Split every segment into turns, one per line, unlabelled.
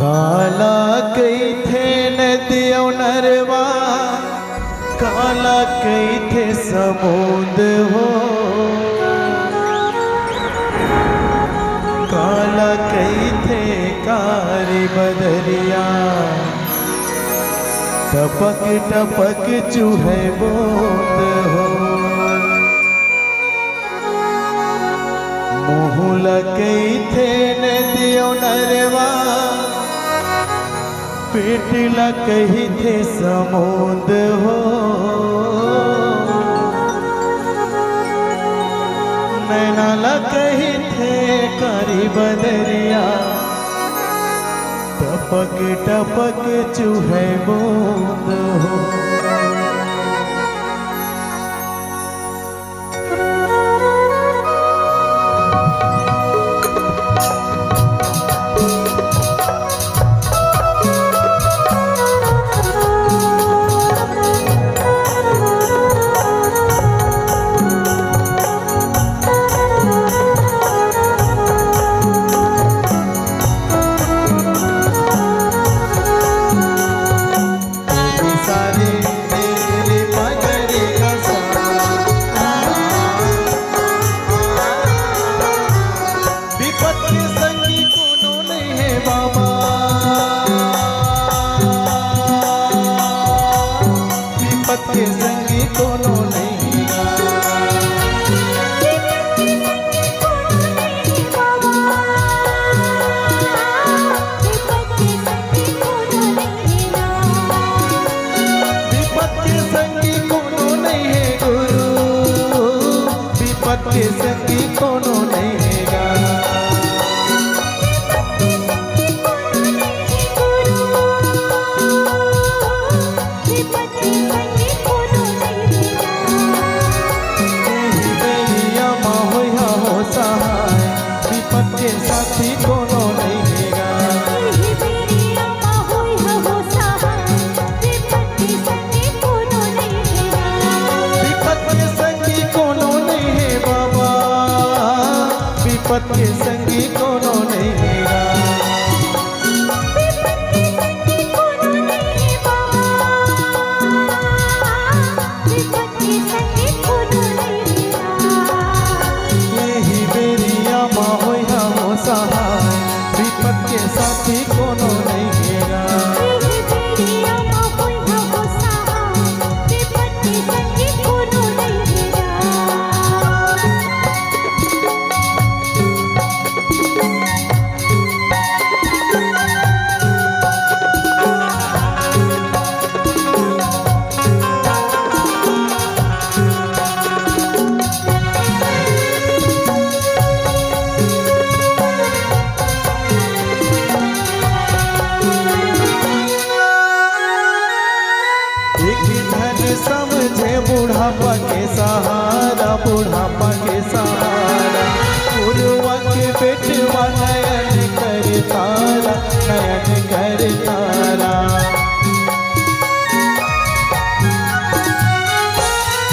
काला कई थे नदियों नरवा, काला कई थे समुद्र हो, काला कई थे कारी बदरिया, टपक टपक चूहे बूंद हो। मुँह लगई थे नदियों नरवा, पेट लगई थे समुद्र हो, नैना लगई थे कारी बदरिया, टपक टपक चूहे बूंद हो। के संगी कोनो नहीं गा, विपत के संगी कोनो नहीं है गुरु, विपत के संगी कोनो नहीं गा। साथी कोनो नहीं हैगा, विपत के संगी कोनो नहीं है बाबा, विपत के संगी कोनो नहीं हैगा। विपत के साथी कोनो नहीं हैगा, समझे बुढ़ापा के सहारा, बुढ़ापा के सहारा, गुरुआ के बेटवा नयन कर तारा, नयन कर तारा।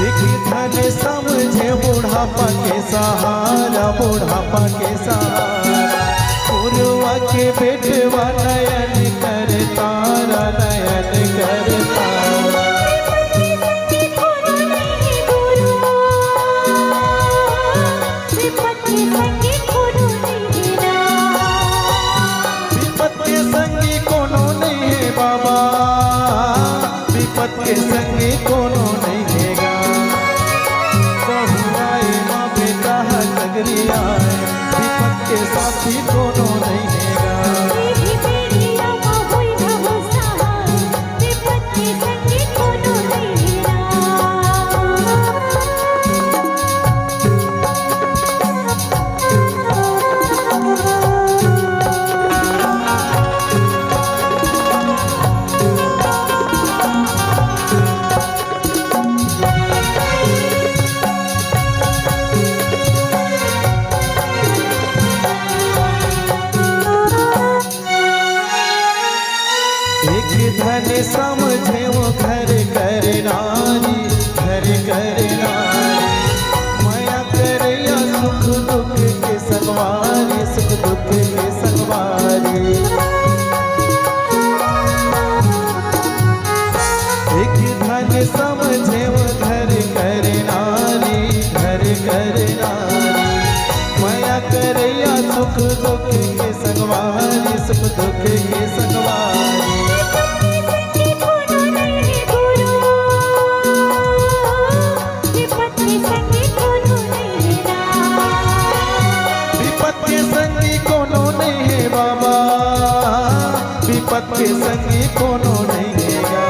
एक धन समझे बुढ़ापा के सहारा, बुढ़ापा के सहारा, गुरुआ के बेटवा नयन कर तारा, नयन कर तारा। विपत के संगी कोनो नहीं है बाबा, विपत के संगी कोनो नहीं हैगा। बहुआए माँ बेटा है नगरिया, विपत के साथी कोनो नहीं हैगा। सुख दुख के संगवारी, सुख दुख के संगवारी।
विपत के संगी कोनो नहीं है,
विपत के संगी कोनो नहीं है बाबा, विपत के संगी कोनो नहीं है।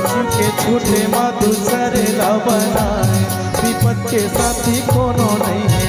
झुके छूटे माँ दूसरे ला बनाए, विपत के साथी कोनो नहीं है।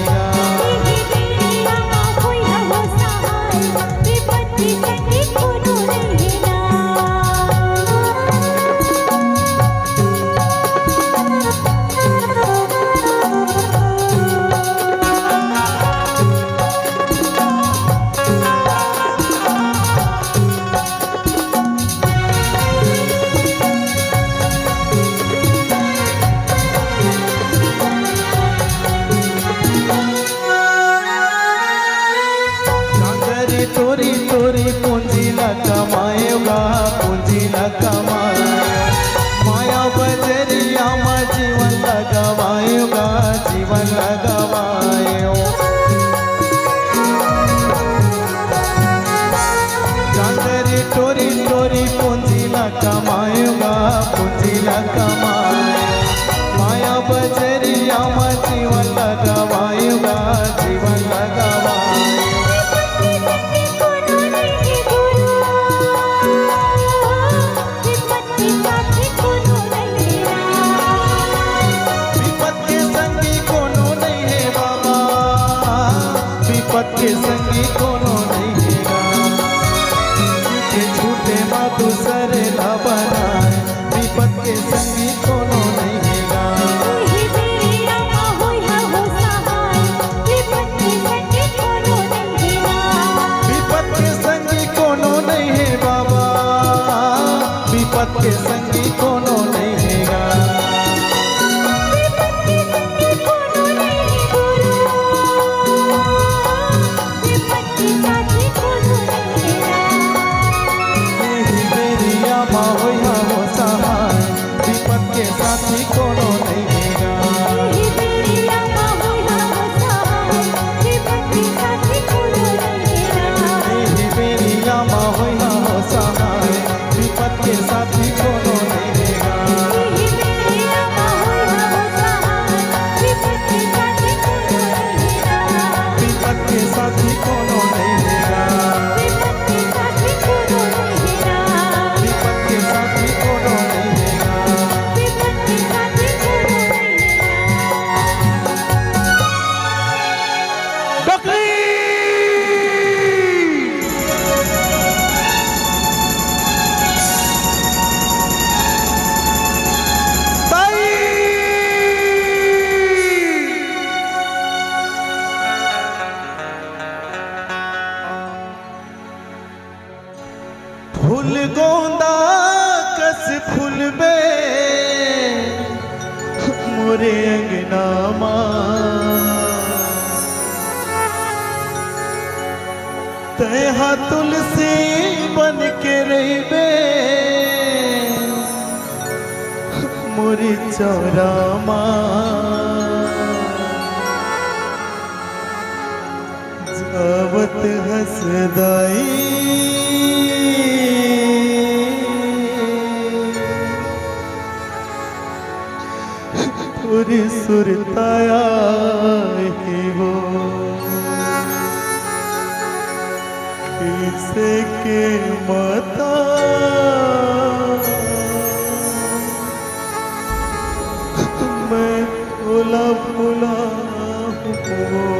चोरी चोरी पूंजी न कमाएगा, पूंजी न कमाए। माया बजरिया में जीवन लगावाएगा, जीवन लगावाए। चांदरी चोरी चोरी पूंजी न कमाएगा, पूंजी न कमाए। माया बजरिया में जीवन लगावाएगा, जीवन लगावाए। विपत के संगी कोनो नहीं है, के छूटे माँ दूसरे ला बनाए, विपत के संगी कोनो नहीं है। विपत के संगी कोनो नहीं है बाबा, विपत के संगी कोनो नहीं है। विपत के साथी कोनो नहीं है। बेरिया माँ होया हो सहाय, विपत के साथी कोनो नहीं है। विपत के साथी कोनो नहीं है। विपत के साथी कोनो नहीं है। फूल गोंदा कस फूल बे मोरे अंगना तहा तुलसी बन के रही मोरी चौरा जावत हसदाई पूरी सुरताया ही वो किसे के मता मैं भूला भूला हूँ।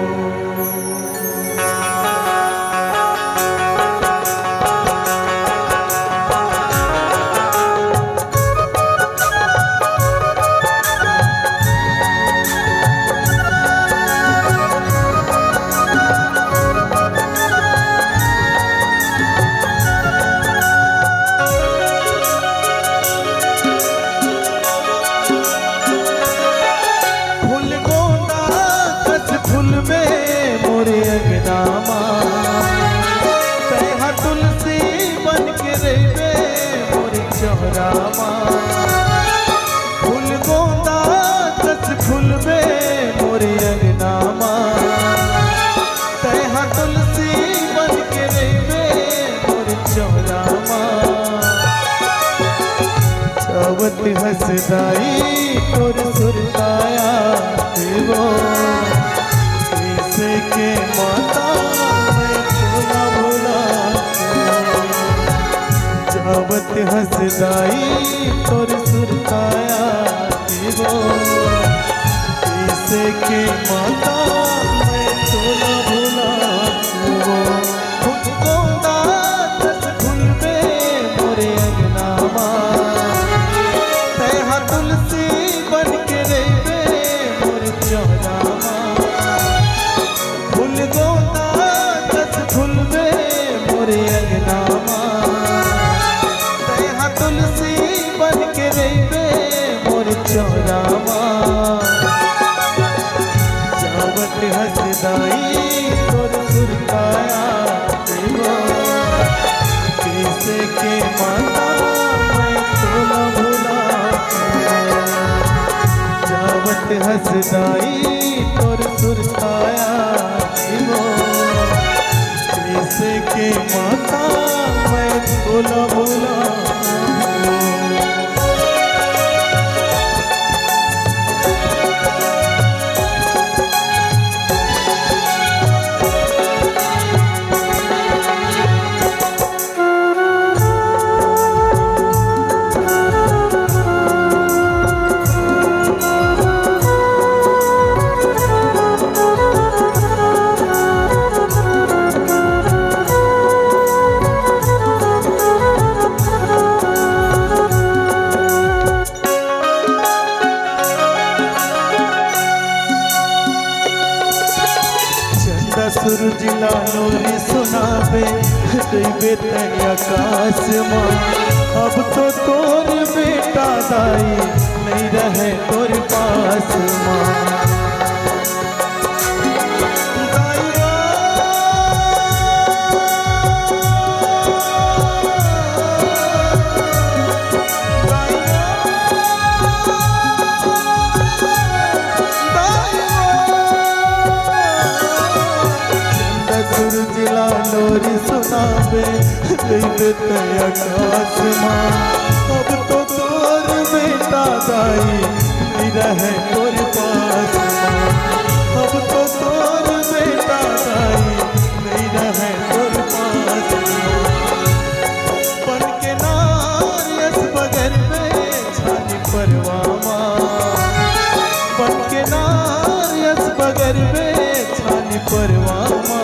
फूल गोंदा कस फूल में के माता मैं भोला भोला जावत हंसदाई तोर सुरताया हो कैसे के माता मैं भोला भोला खुद दास खुलबे मोरे अंगनामा तैहा तुलसी बन के रेबे मोर चौरामा फूल गोदा दस फूलबे मोरे अंगनामा तैहा तुलसी बन के रेबे मोर चौरामा जावत हंसदाई तोर सुरताया देवा कैसे के माता मैं भोला भोला जावत हंसदाई तोर सुरताया देवा कैसे के माता मैं भोला भोला सूरज लालोरी सुनाबे देबे तय आकाश माँ अब तो तोर बेटा दाई नहीं रहे तोर पास माँ जिला लोरी सुनाबे देबे तय आकाश माँ अब तो तोर बेटा दाई नहीं रहे तोर पास माँ अब तो तोर बेटा दाई नहीं रहे तोर पास बन के नारियस बगल में छानी परवामा बन के नारियस बगल में छानी परवामा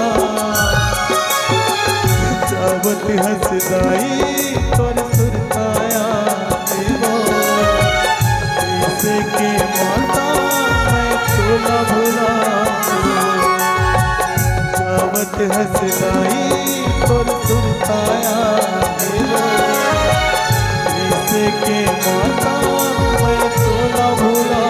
जावत हंसदाई तोर सुरताया देवा कैसे के माता मैं भोला भोला जावत हंसदाई तोर सुरताया देवा कैसे के माता मैं भोला भोला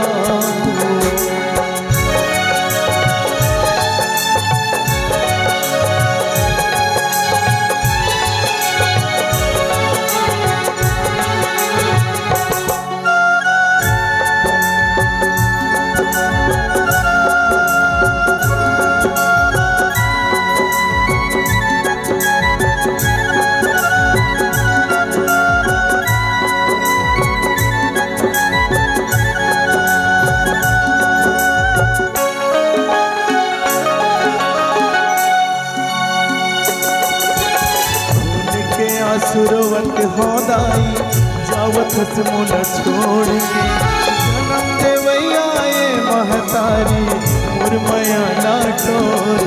सुरवत होदाई जावत हसमुला छोड़ के जन्म देवैया ये महतारी मुरमया ना टोर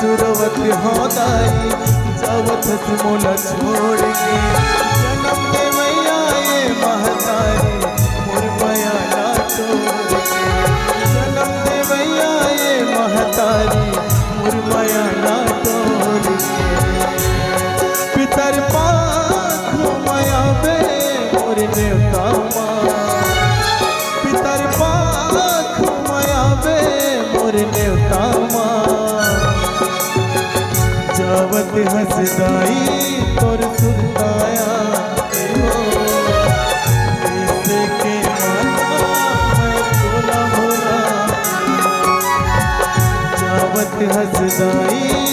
सुरवत होदाई जावत हसमुला छोड़ के जन्म देवैया ये महतारी मुरमया ना टोर के जन्म देवैया ये महतारी मुरमया ना टोर के पितर पाख माया बे मोर देवता माँ पितर पाख माया बे मोर देवता माँ जावत हंसदाई तोर सुरताया कैसे के माता मैं भोला भोला हंसदाई